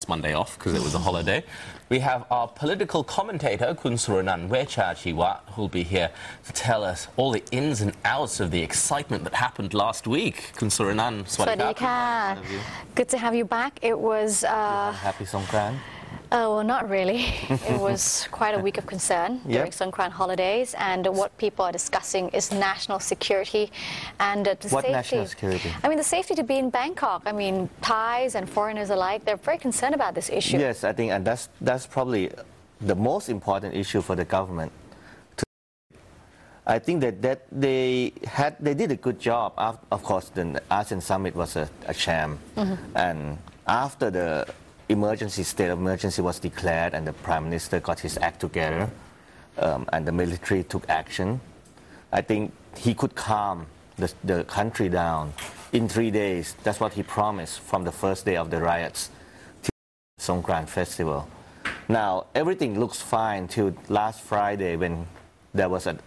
Monday off because it was a holiday. We have our political commentator, Suranan Vejjajiva, who'll be here to tell us all the ins and outs of the excitement that happened last week. Suranan, Swadika. Good to have you back. It was... Happy Songkran. Well, not really. It was quite a week of concern during Songkran holidays, and what people are discussing is national security and the what safety. National security? I mean, the safety to be in Bangkok. I mean, Thais and foreigners alike, they're very concerned about this issue. Yes, I think, and that's probably the most important issue for the government. I think that they did a good job. Of course, the ASEAN summit was a sham, and after the state of emergency was declared and the Prime Minister got his act together and the military took action, I think he could calm the country down in 3 days. That's what he promised from the first day of the riots to the Songkran festival. Now, everything looks fine till last Friday when there was an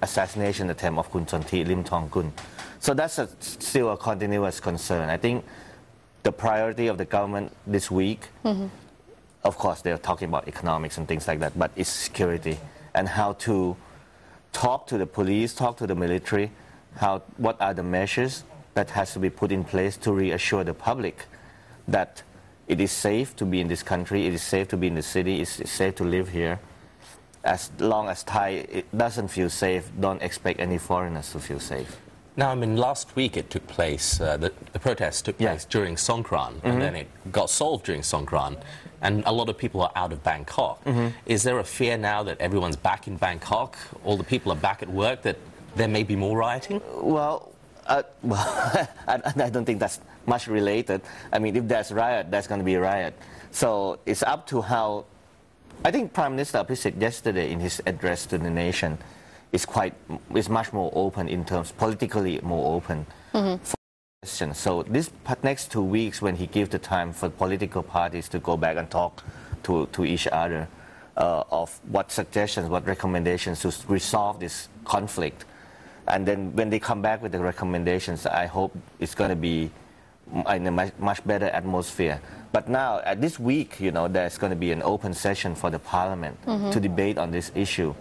assassination attempt of Kunsan TS. So that's still a continuous concern. I think the priority of the government this week, of course, they're talking about economics and things like that, but it's security and how to talk to the police, talk to the military, what are the measures that has to be put in place to reassure the public that it is safe to be in this country, it is safe to be in the city, it's safe to live here. As long as Thai doesn't feel safe, don't expect any foreigners to feel safe. Now, I mean, last week it took place, the protests took place during Songkran, and then it got solved during Songkran, and a lot of people are out of Bangkok. Is there a fear now that everyone's back in Bangkok, all the people are back at work, that there may be more rioting? Well, I don't think that's much related. I mean, if there's riot, there's going to be a riot. So it's up to how... I think Prime Minister Abhisit yesterday in his address to the nation is much more open in terms, politically more open for questions. So this next 2 weeks when he gives the time for political parties to go back and talk to each other of what suggestions, what recommendations to resolve this conflict. And then when they come back with the recommendations, I hope it's going to be in a much better atmosphere. But now, at this week, you know, there's going to be an open session for the parliament to debate on this issue.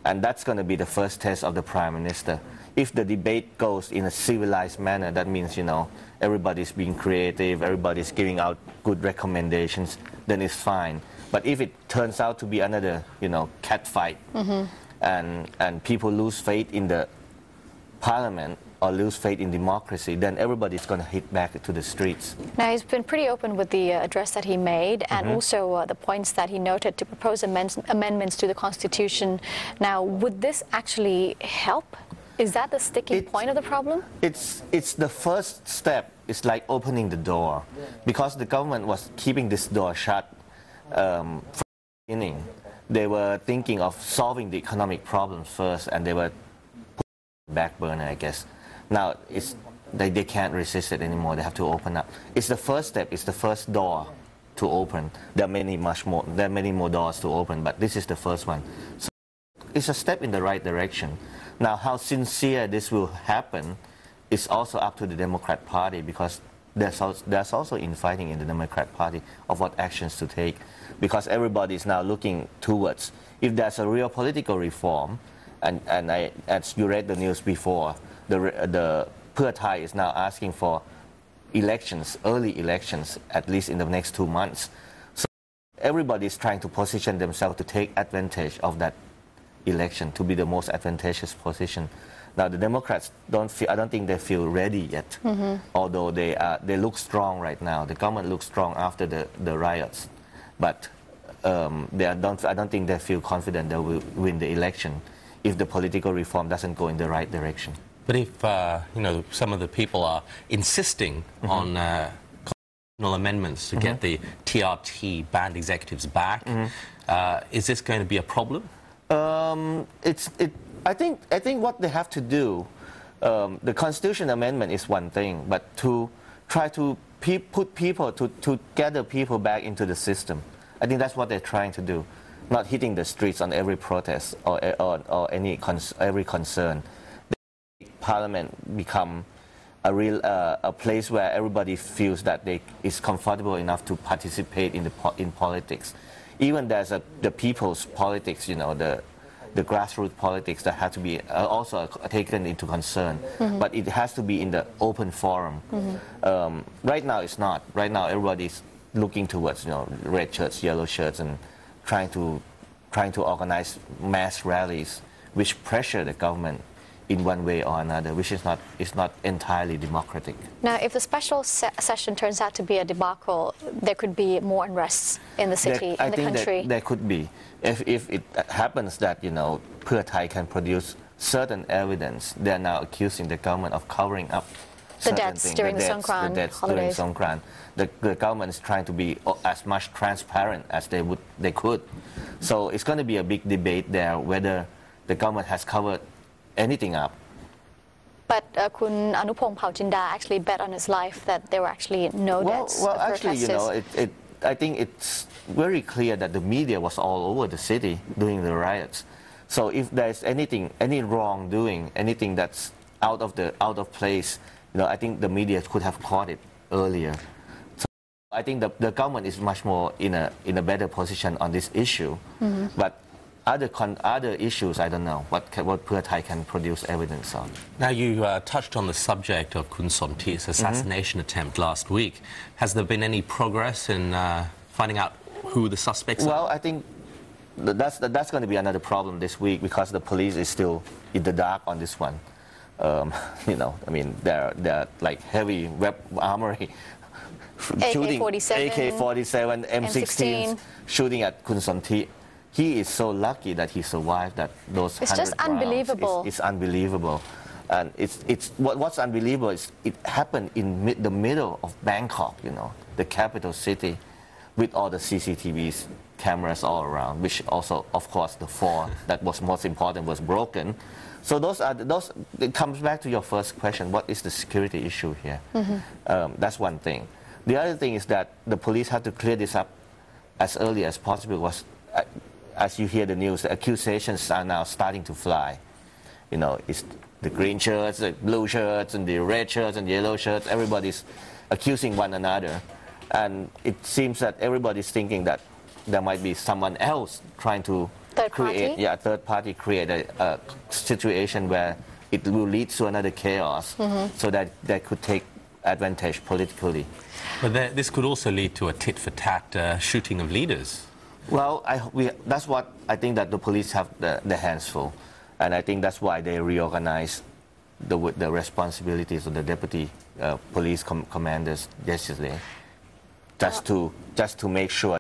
And that's going to be the first test of the Prime Minister. If the debate goes in a civilized manner, that means, you know, everybody's being creative, everybody's giving out good recommendations, then it's fine. But if it turns out to be another, you know, cat fight, and people lose faith in the parliament or lose faith in democracy, then everybody's going to hit back to the streets. Now, he's been pretty open with the address that he made and also the points that he noted to propose amendments to the Constitution. Now, would this actually help? Is that the sticking point of the problem? It's the first step. It's like opening the door. Because the government was keeping this door shut from the beginning. They were thinking of solving the economic problems first, and they were putting back burner, I guess. Now, they can't resist it anymore. They have to open up. It's the first step. It's the first door to open. There are many more doors to open, but this is the first one. So it's a step in the right direction. Now, how sincere this will happen is also up to the Democrat Party, because there's also infighting in the Democrat Party of what actions to take, because everybody is now looking towards, if there's a real political reform, and as you read the news before, the Pheu Thai is now asking for elections, early elections, at least in the next 2 months. So everybody is trying to position themselves to take advantage of that election, to be the most advantageous position. Now, the Democrats I don't think they feel ready yet, although they look strong right now. The government looks strong after the riots, but I don't think they feel confident they will win the election if the political reform doesn't go in the right direction. But if you know, some of the people are insisting on constitutional amendments to get the TRT banned executives back, is this going to be a problem? I think what they have to do, the constitution amendment is one thing, but to try to put people to gather people back into the system. I think that's what they're trying to do, not hitting the streets on every protest or every concern. Parliament become a place where everybody feels that they is comfortable enough to participate in politics. Even there's the people's politics, you know, the grassroots politics that have to be also taken into concern. But it has to be in the open forum. Right now it's not. Right now everybody's looking towards, you know, red shirts, yellow shirts, and trying to organize mass rallies which pressure the government in one way or another, which is not entirely democratic. Now, if the special session turns out to be a debacle, there could be more unrest in the city, in the country. There could be. If it happens that, you know, Pheu Thai can produce certain evidence, they are now accusing the government of covering up the deaths during the Songkran holidays. During Songkran. The government is trying to be as much transparent as they could. So it's going to be a big debate there whether the government has covered anything up. But Kun Anupong Paujinda actually bet on his life that there were actually no deaths. Well, actually, you know, I think it's very clear that the media was all over the city during the riots. So if there's any wrongdoing, anything that's out of place, you know, I think the media could have caught it earlier. So I think the government is much more in a better position on this issue. But other issues, I don't know what Pheu Thai can produce evidence on. Now, you touched on the subject of Kunsan TS assassination attempt last week. Has there been any progress in finding out who the suspects are? Well, I think that's going to be another problem this week because the police is still in the dark on this one. You know, I mean, they're like heavy armory. Shooting AK-47, M16s, shooting at Kunsan TS. He is so lucky that he survived those 100 rounds. It's just unbelievable. It's unbelievable. And what's unbelievable is it happened in the middle of Bangkok, you know, the capital city, with all the CCTV cameras all around, which also, of course, the four that was most important was broken. So it comes back to your first question, what is the security issue here? That's one thing. The other thing is that the police had to clear this up as early as possible. As you hear the news, the accusations are now starting to fly. You know, it's the green shirts, the blue shirts, and the red shirts and yellow shirts. Everybody's accusing one another. And it seems that everybody's thinking that there might be someone else trying to third party create a situation where it will lead to another chaos so that they could take advantage politically. But this could also lead to a tit-for-tat shooting of leaders. Well, that's what I think that the police have the hands full. And I think that's why they reorganized the responsibilities of the deputy police commanders yesterday, just to make sure